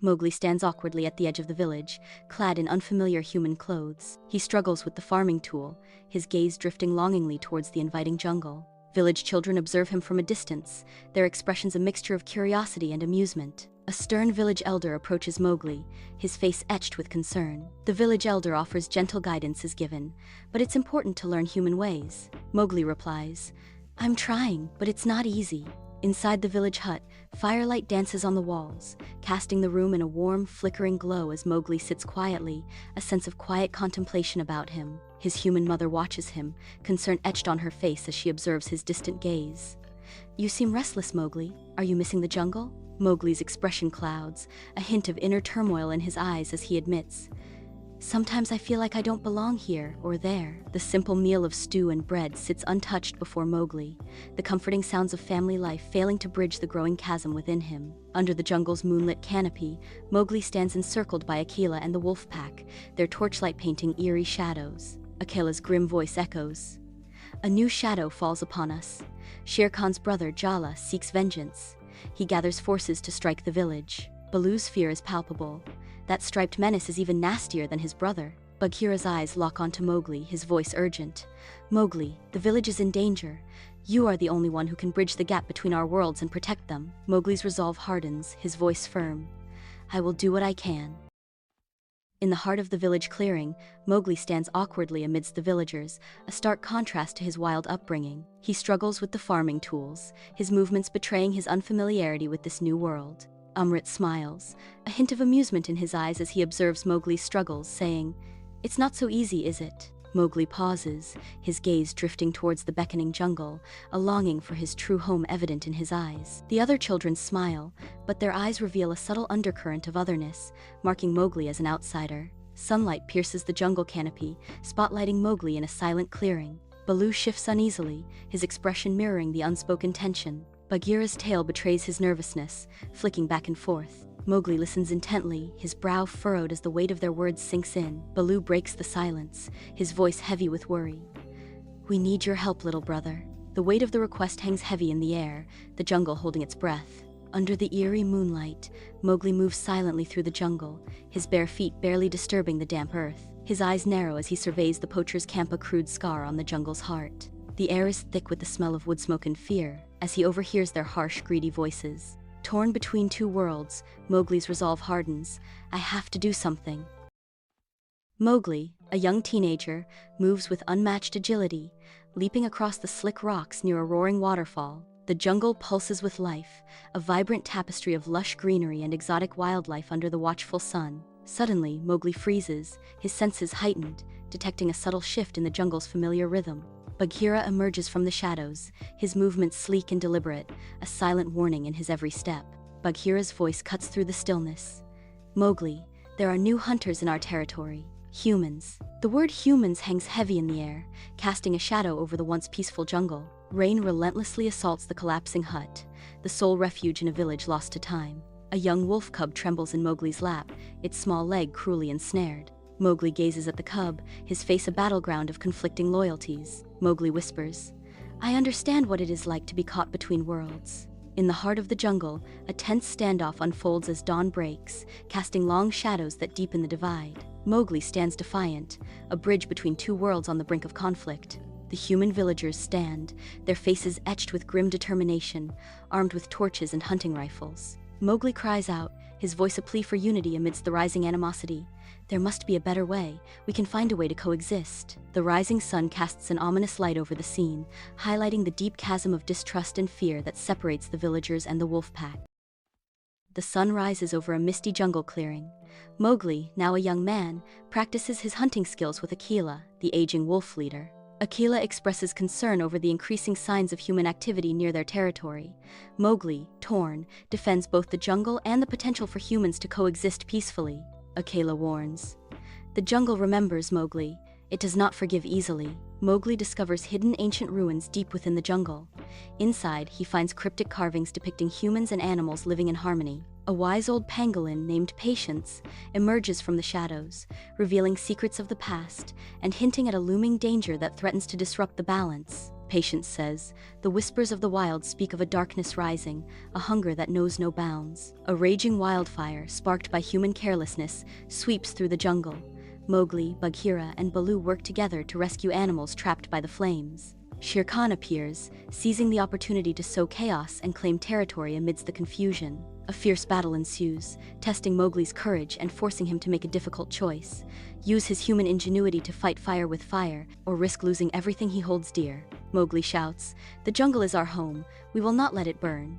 Mowgli stands awkwardly at the edge of the village, clad in unfamiliar human clothes. He struggles with the farming tool, his gaze drifting longingly towards the inviting jungle. Village children observe him from a distance, their expressions a mixture of curiosity and amusement. A stern village elder approaches Mowgli, his face etched with concern. The village elder offers gentle guidance as given, but it's important to learn human ways. Mowgli replies, "I'm trying, but it's not easy." Inside the village hut, firelight dances on the walls, casting the room in a warm, flickering glow as Mowgli sits quietly, a sense of quiet contemplation about him. His human mother watches him, concern etched on her face as she observes his distant gaze. "You seem restless, Mowgli. Are you missing the jungle?" Mowgli's expression clouds, a hint of inner turmoil in his eyes as he admits, "Sometimes I feel like I don't belong here or there." The simple meal of stew and bread sits untouched before Mowgli, the comforting sounds of family life failing to bridge the growing chasm within him. Under the jungle's moonlit canopy, Mowgli stands encircled by Akela and the wolf pack, their torchlight painting eerie shadows. Akela's grim voice echoes, "A new shadow falls upon us. Shere Khan's brother Jala seeks vengeance. He gathers forces to strike the village." Baloo's fear is palpable. That striped menace is even nastier than his brother. Bagheera's eyes lock onto Mowgli, his voice urgent. "Mowgli, the village is in danger. You are the only one who can bridge the gap between our worlds and protect them." Mowgli's resolve hardens, his voice firm. "I will do what I can." In the heart of the village clearing, Mowgli stands awkwardly amidst the villagers, a stark contrast to his wild upbringing. He struggles with the farming tools, his movements betraying his unfamiliarity with this new world. Amrit smiles, a hint of amusement in his eyes as he observes Mowgli's struggles, saying, "It's not so easy, is it?" Mowgli pauses, his gaze drifting towards the beckoning jungle, a longing for his true home evident in his eyes. The other children smile, but their eyes reveal a subtle undercurrent of otherness, marking Mowgli as an outsider. Sunlight pierces the jungle canopy, spotlighting Mowgli in a silent clearing. Baloo shifts uneasily, his expression mirroring the unspoken tension. Bagheera's tail betrays his nervousness, flicking back and forth. Mowgli listens intently, his brow furrowed as the weight of their words sinks in. Baloo breaks the silence, his voice heavy with worry. "We need your help, little brother." The weight of the request hangs heavy in the air, the jungle holding its breath. Under the eerie moonlight, Mowgli moves silently through the jungle, his bare feet barely disturbing the damp earth. His eyes narrow as he surveys the poacher's camp, a crude scar on the jungle's heart. The air is thick with the smell of wood smoke and fear, as he overhears their harsh, greedy voices. Torn between two worlds, Mowgli's resolve hardens. "I have to do something." Mowgli, a young teenager, moves with unmatched agility, leaping across the slick rocks near a roaring waterfall. The jungle pulses with life, a vibrant tapestry of lush greenery and exotic wildlife under the watchful sun. Suddenly, Mowgli freezes, his senses heightened, detecting a subtle shift in the jungle's familiar rhythm. Bagheera emerges from the shadows, his movements sleek and deliberate, a silent warning in his every step. Bagheera's voice cuts through the stillness. "Mowgli, there are new hunters in our territory. Humans." The word humans hangs heavy in the air, casting a shadow over the once peaceful jungle. Rain relentlessly assaults the collapsing hut, the sole refuge in a village lost to time. A young wolf cub trembles in Mowgli's lap, its small leg cruelly ensnared. Mowgli gazes at the cub, his face a battleground of conflicting loyalties. Mowgli whispers, "I understand what it is like to be caught between worlds." In the heart of the jungle, a tense standoff unfolds as dawn breaks, casting long shadows that deepen the divide. Mowgli stands defiant, a bridge between two worlds on the brink of conflict. The human villagers stand, their faces etched with grim determination, armed with torches and hunting rifles. Mowgli cries out, his voice a plea for unity amidst the rising animosity. "There must be a better way. We can find a way to coexist." The rising sun casts an ominous light over the scene, highlighting the deep chasm of distrust and fear that separates the villagers and the wolf pack. The sun rises over a misty jungle clearing. Mowgli, now a young man, practices his hunting skills with Akela, the aging wolf leader. Akela expresses concern over the increasing signs of human activity near their territory. Mowgli, torn, defends both the jungle and the potential for humans to coexist peacefully. Akela warns, "The jungle remembers, Mowgli. It does not forgive easily." Mowgli discovers hidden ancient ruins deep within the jungle. Inside, he finds cryptic carvings depicting humans and animals living in harmony. A wise old pangolin named Patience emerges from the shadows, revealing secrets of the past and hinting at a looming danger that threatens to disrupt the balance. Patience says, "The whispers of the wild speak of a darkness rising, a hunger that knows no bounds." A raging wildfire, sparked by human carelessness, sweeps through the jungle. Mowgli, Bagheera, and Baloo work together to rescue animals trapped by the flames. Shere Khan appears, seizing the opportunity to sow chaos and claim territory amidst the confusion. A fierce battle ensues, testing Mowgli's courage and forcing him to make a difficult choice: use his human ingenuity to fight fire with fire, or risk losing everything he holds dear. Mowgli shouts, "The jungle is our home. We will not let it burn."